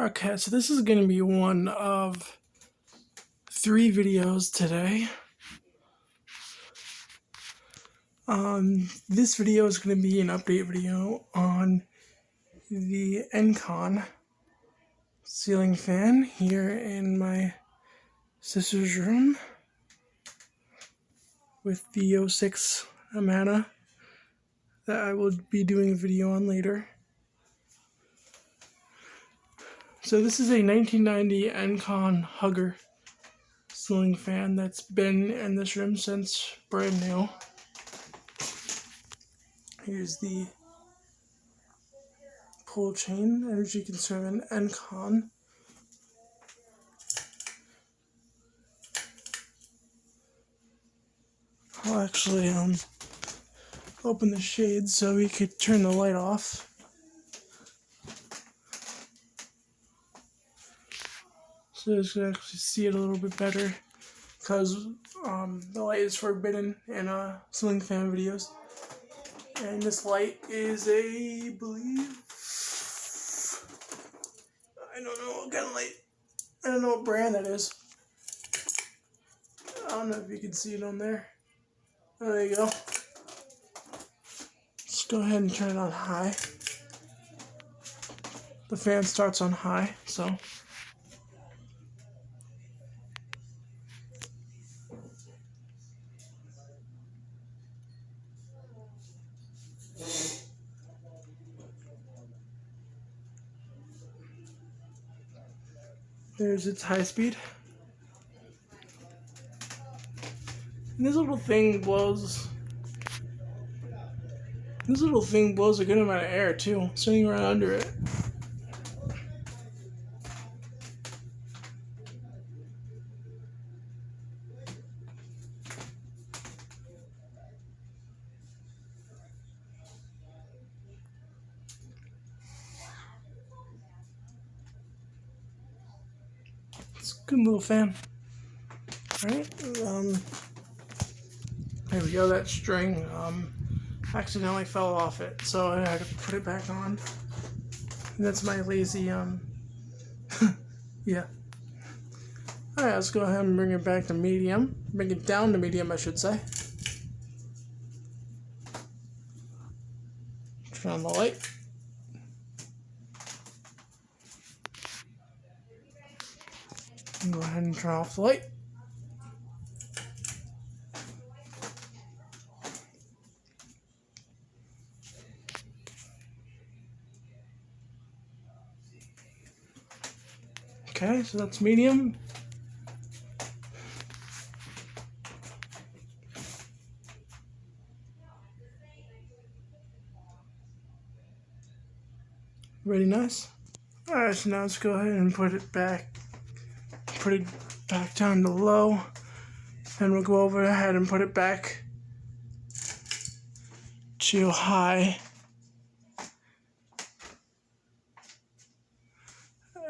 Okay, so this is going to be one of 3 videos today. This video is going to be an update video on the encon ceiling fan here in my sister's room with the 06 Amana that I will be doing a video on later. So this is a 1990 encon Hugger ceiling fan that's been in this room since brand new. Here's the pull chain, energy conserving encon. I'll actually open the shade so we could turn the light off. So you can actually see it a little bit better because the light is forbidden in ceiling fan videos. And this light is I don't know what kind of light. I don't know what brand that is. I don't know if you can see it on there. Oh, there you go. Let's go ahead and turn it on high. The fan starts on high, so. There's its high speed. And this little thing blows a good amount of air too, sitting right under it. It's a good little fan. Alright, there we go, that string accidentally fell off it, so I had to put it back on. And that's my lazy, yeah. Alright, let's go ahead and bring it back to medium. Bring it down to medium, I should say. Turn on the light. And go ahead and turn off the light. Okay, so that's medium. Really nice. Alright, so now let's go ahead and put it back down to low. And we'll go over ahead and put it back to high.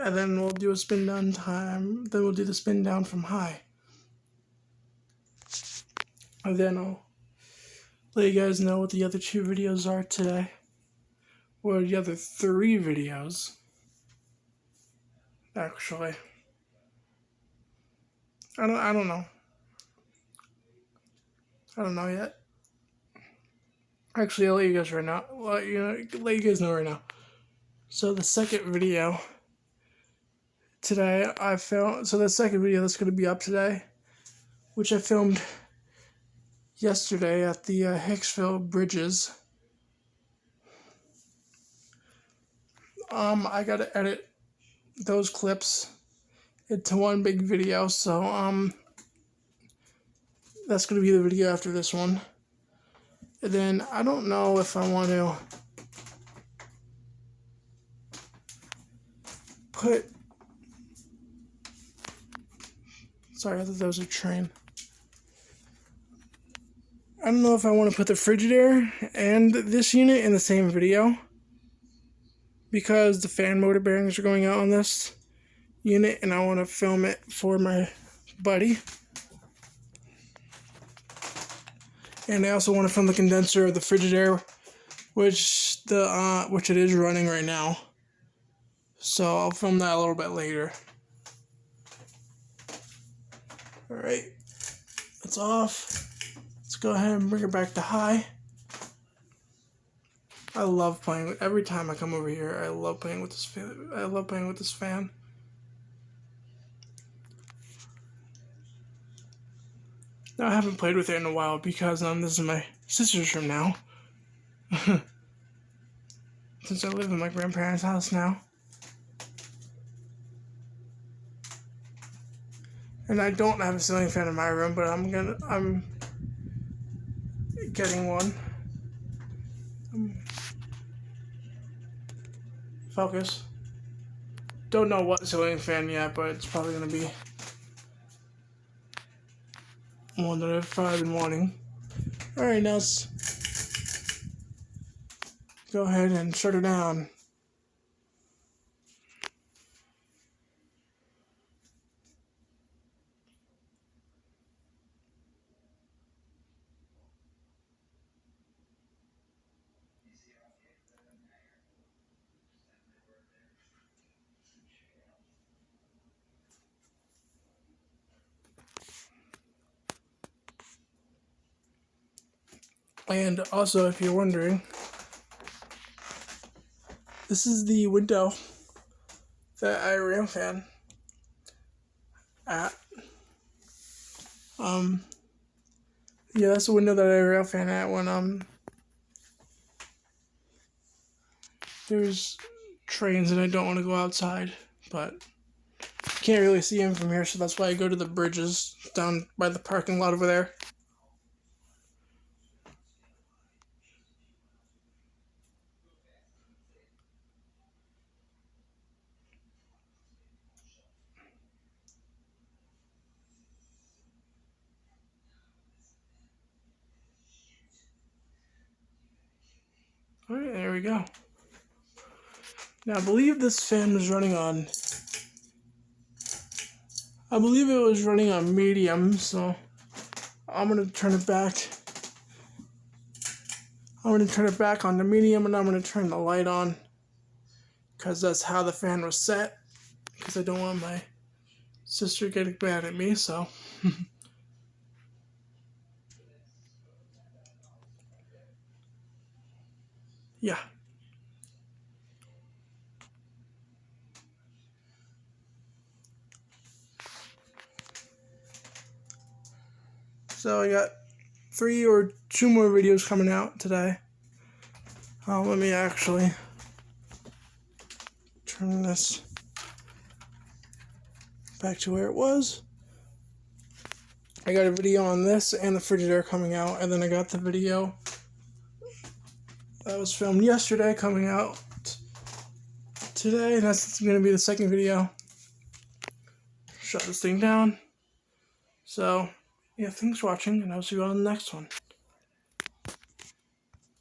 And then we'll do a spin down time. Then we'll do the spin down from high. And then I'll let you guys know what the other 2 videos are today. Or the other 3 videos. Actually. I don't know. I don't know yet. Actually, I'll let you guys right now. Let you guys know right now. So the second video today I filmed. So the second video that's going to be up today, which I filmed yesterday at the Hicksville Bridges. I gotta edit those clips into one big video, so that's gonna be the video after this one. And then I don't know if I want to put. Sorry, I thought that was a train. I don't know if I want to put the Frigidaire and this unit in the same video, because the fan motor bearings are going out on this unit and I want to film it for my buddy. And I also want to film the condenser of the Frigidaire, which it is running right now. So I'll film that a little bit later. Alright, that's off. Let's go ahead and bring it back to high. I love playing with, every time I come over here, I love playing with this fan. Now, I haven't played with it in a while because this is my sister's room now. Since I live in my grandparents' house now. And I don't have a ceiling fan in my room, but I'm getting one. Focus. Don't know what ceiling fan yet, but it's probably gonna be one that I've probably been wanting. Alright, now let's go ahead and shut her down. And also, if you're wondering, this is the window that I ran fan at. Yeah, that's the window that I ran fan at when there's trains and I don't want to go outside, but can't really see them from here, so that's why I go to the bridges down by the parking lot over there. Alright, there we go. Now, I believe this fan was running on... I believe it was running on medium, so I'm going to turn it back. I'm going to turn it back on the medium, and I'm going to turn the light on. Because that's how the fan was set. Because I don't want my sister getting mad at me, so... yeah. So I got 3 or 2 more videos coming out today. Let me actually turn this back to where it was. I got a video on this and the Frigidaire coming out, and then I got the video that was filmed yesterday coming out today, and that's going to be the second video. Shut this thing down. So, yeah, thanks for watching, and I'll see you on the next one.